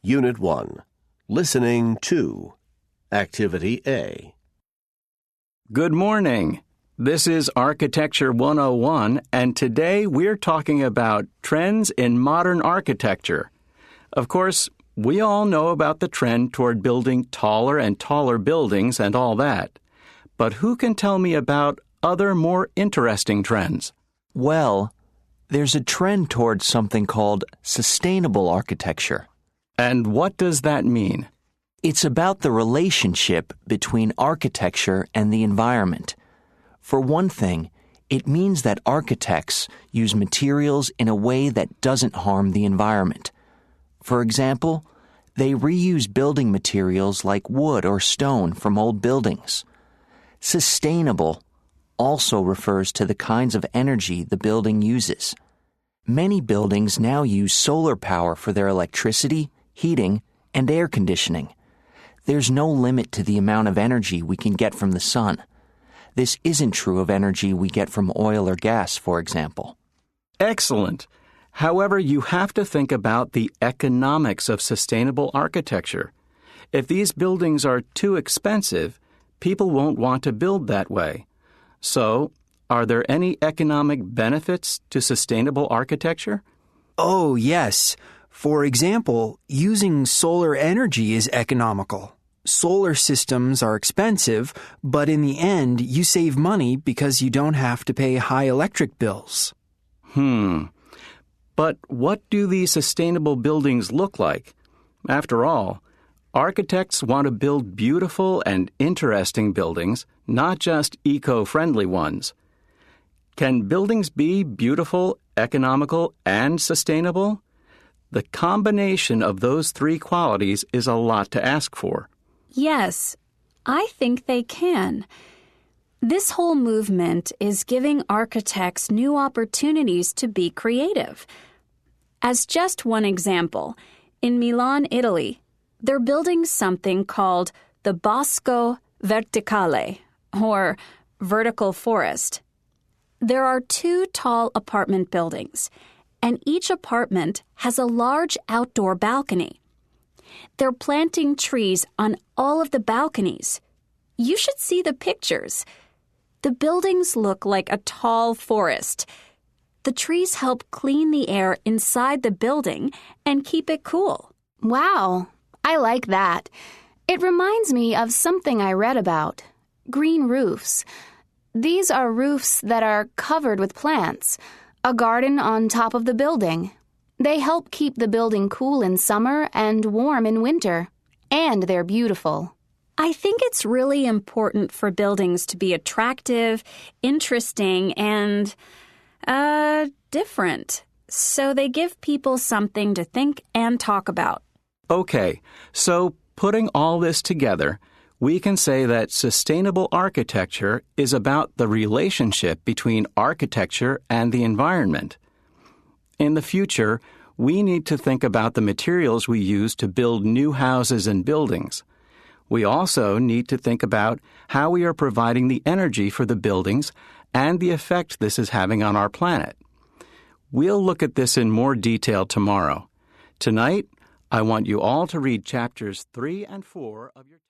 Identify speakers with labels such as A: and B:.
A: Unit 1, Listening 2, ActivityA.
B: Good morning. This is Architecture 101, and today we're talking about trends in modern architecture. Of course, we all know about the trend toward building taller and taller buildings and all that. But who can tell me about other more interesting trends?
C: Well, there's a trend towards something called sustainable architecture.
B: And what does that mean?
C: It's about the relationship between architecture and the environment. For one thing, it means that architects use materials in a way that doesn't harm the environment. For example, they reuse building materials like wood or stone from old buildings. Sustainable also refers to the kinds of energy the building uses. Many buildings now use solar power for their electricity, heating, and air conditioning. There's no limit to the amount of energy we can get from the sun. This isn't true of energy we get from oil or gas, for example.
B: Excellent. However, you have to think about the economics of sustainable architecture. If these buildings are too expensive, people won't want to build that way. So, are there any economic benefits to sustainable architecture?
D: Oh, yes. For example, using solar energy is economical. Solar systems are expensive, but in the end, you save money because you don't have to pay high electric bills.
B: But what do these sustainable buildings look like? After all, architects want to build beautiful and interesting buildings, not just eco-friendly ones. Can buildings be beautiful, economical, and sustainable? The combination of those three qualities is a lot to ask for.
E: Yes, I think they can. This whole movement is giving architects new opportunities to be creative. As just one example, in Milan, Italy, they're building something called the Bosco Verticale, or vertical forest. There are 2 tall apartment buildings, and each apartment has a large outdoor balcony. They're planting trees on all of the balconies. You should see the pictures. The buildings look like a tall forest. The trees help clean the air inside the building and keep it cool.
F: Wow, I like that. It reminds me of something I read about. Green roofs. These are roofs that are covered with plants. A garden on top of the building. They help keep the building cool in summer and warm in winter. And they're beautiful.
E: I think it's really important for buildings to be attractive, interesting, and, different. So they give people something to think and talk about.
B: Okay, so putting all this together, we can say that sustainable architecture is about the relationship between architecture and the environment. In the future, we need to think about the materials we use to build new houses and buildings. We also need to think about how we are providing the energy for the buildings and the effect this is having on our planet. We'll look at this in more detail tomorrow. Tonight, I want you all to read chapters 3 and 4 of your